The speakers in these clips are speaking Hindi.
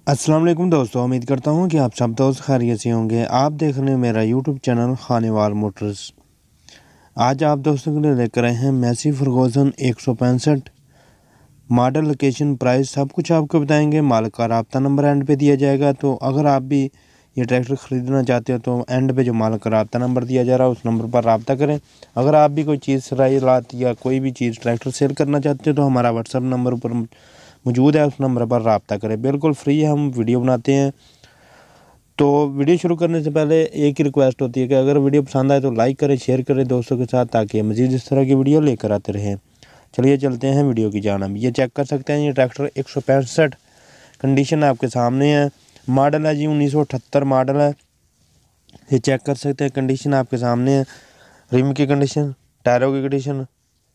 अस्सलाम वालेकुम दोस्तों, उम्मीद करता हूँ कि आप सब दोस्त खैरियत से होंगे। आप देख रहे हैं मेरा यूट्यूब चैनल खानेवाल मोटर्स। आज आप दोस्तों के लिए लेकर आए हैं Massey Ferguson 165 model, location, price सब कुछ आपको बताएंगे। मालिक का राब्ता नंबर एंड पे दिया जाएगा। तो अगर आप भी ये ट्रैक्टर ख़रीदना चाहते हो तो एंड पे जो मालिक का राब्ता नंबर दिया जा रहा है उस नंबर पर रब्ता करें। अगर आप भी कोई चीज़ सराइलात या कोई भी चीज़ ट्रैक्टर सेल करना चाहते हो तो हमारा व्हाट्सअप नंबर पर मौजूद है, उस नंबर पर रब्ता करें। बिल्कुल फ्री है, हम वीडियो बनाते हैं। तो वीडियो शुरू करने से पहले एक ही रिक्वेस्ट होती है कि अगर वीडियो पसंद आए तो लाइक करें, शेयर करें दोस्तों के साथ, ताकि मज़ीद इस तरह की वीडियो लेकर आते रहें। चलिए चलते हैं वीडियो की जानिब। ये चेक कर सकते हैं, ये ट्रैक्टर 165 कंडीशन आपके सामने है। मॉडल है जी 1978 मॉडल है। ये चेक कर सकते हैं, कंडीशन आपके सामने है। रिम की कंडीशन, टायरों की कंडीशन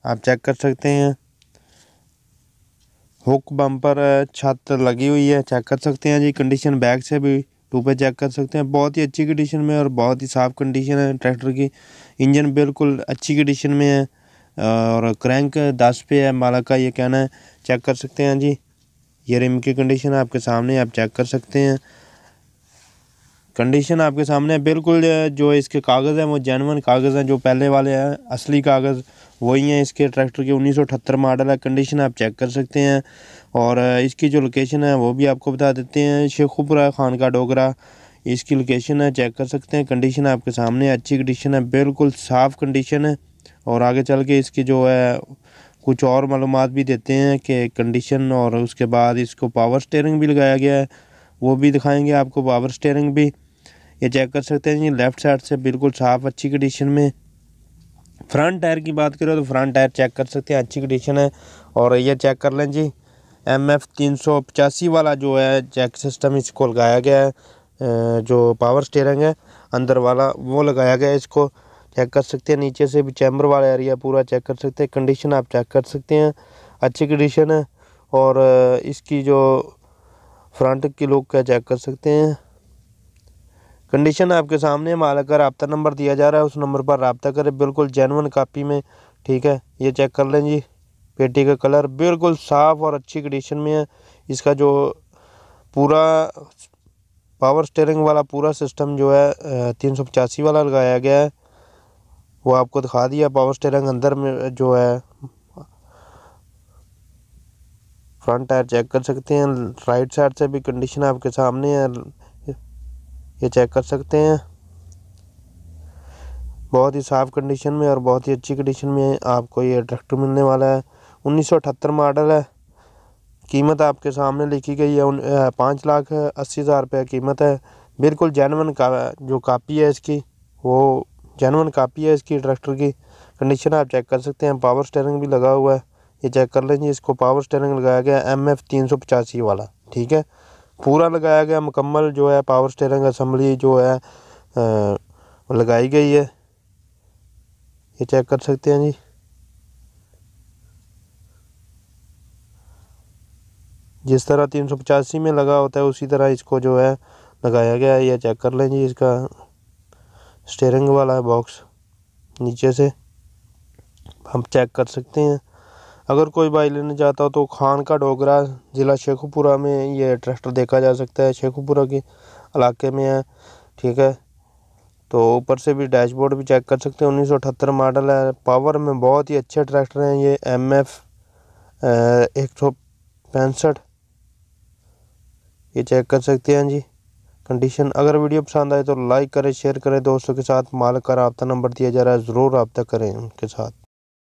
आप चेक कर सकते हैं। हुक बम्पर छत लगी हुई है, चेक कर सकते हैं जी। कंडीशन बैक से भी टू पे चेक कर सकते हैं, बहुत ही अच्छी कंडीशन में और बहुत ही साफ़ कंडीशन है ट्रैक्टर की। इंजन बिल्कुल अच्छी कंडीशन में है और क्रैंक 10 पे है, मालिक का ये कहना है। चेक कर सकते हैं जी। ये रिम की कंडीशन आपके सामने, आप चेक कर सकते हैं। कंडीशन आपके सामने है बिल्कुल। जो इसके कागज़ हैं वो जेन्युइन कागज़ हैं, जो पहले वाले हैं असली कागज़ वही हैं इसके। ट्रैक्टर के 1978 मॉडल है। कंडीशन आप चेक कर सकते हैं और इसकी जो लोकेशन है वो भी आपको बता देते हैं। शेखुपुरा खानका डोगरा इसकी लोकेशन है, चेक कर सकते हैं। कंडीशन आपके सामने अच्छी कंडीशन है, बिल्कुल साफ़ कंडीशन है। और आगे चल के इसकी जो है कुछ और मालूमात भी देते हैं कि कंडीशन, और उसके बाद इसको पावर स्टीयरिंग भी लगाया गया है, वो भी दिखाएंगे आपको, पावर स्टीयरिंग भी। ये चेक कर सकते हैं जी, लेफ़्ट साइड से बिल्कुल साफ़ अच्छी कंडीशन में। फ्रंट टायर की बात करें तो फ्रंट टायर चेक कर सकते हैं, अच्छी कंडीशन है। और ये चेक कर लें जी, MF 385 वाला जो है जैक सिस्टम इसको लगाया गया है। जो पावर स्टीयरिंग है अंदर वाला वो लगाया गया है इसको, चेक कर सकते हैं। नीचे से भी चैम्बर वाला एरिया पूरा चेक कर सकते हैं। कंडीशन आप चेक कर सकते हैं, अच्छी कंडीशन है। और इसकी जो फ्रंट की लुक है चेक कर सकते हैं। कंडीशन आपके सामने, मालिक का राब्ता नंबर दिया जा रहा है, उस नंबर पर रब्ता करें, बिल्कुल जेन्युइन कॉपी में। ठीक है, ये चेक कर लें जी। पेटी का कलर बिल्कुल साफ़ और अच्छी कंडीशन में है। इसका जो पूरा पावर स्टीयरिंग वाला पूरा सिस्टम जो है 385 वाला लगाया गया है, वो आपको दिखा दिया। पावर स्टीयरिंग अंदर में जो है, फ्रंट टायर चेक कर सकते हैं। राइट साइड से भी कंडीशन आपके सामने है, ये चेक कर सकते हैं। बहुत ही साफ़ कंडीशन में और बहुत ही अच्छी कंडीशन में आपको ये ट्रैक्टर मिलने वाला है। 1978 मॉडल है। कीमत आपके सामने लिखी गई है 5,80,000 रुपये कीमत है। बिल्कुल जेन्युइन का जो कापी है इसकी, वो जेन्युइन कापी है इसकी ट्रैक्टर की। कंडीशन आप चेक कर सकते हैं, पावर स्टीयरिंग भी लगा हुआ है, ये चेक कर लेंगे। इसको पावर स्टीयरिंग लगाया गया MF 385 वाला, ठीक है, पूरा लगाया गया मुकम्मल। जो है पावर स्टीयरिंग असम्बली जो है लगाई गई है, ये चेक कर सकते हैं जी। जिस तरह 385 में लगा होता है उसी तरह इसको जो है लगाया गया है, ये चेक कर लें जी। इसका स्टीयरिंग वाला है बॉक्स, नीचे से हम चेक कर सकते हैं। अगर कोई भाई लेना चाहता हो तो खानका डोगरा ज़िला शेखुपुरा में ये ट्रैक्टर देखा जा सकता है, शेखुपुरा के इलाके में है, ठीक है। तो ऊपर से भी डैशबोर्ड भी चेक कर सकते हैं। 1978 मॉडल है, पावर में बहुत ही अच्छे ट्रैक्टर हैं ये। MF 165 ये चेक कर सकते हैं जी। कंडीशन, अगर वीडियो पसंद आए तो लाइक करें, शेयर करें दोस्तों के साथ। मालिक का राब्ता नंबर दिया जा रहा है, ज़रूर रब्ता करें उनके साथ।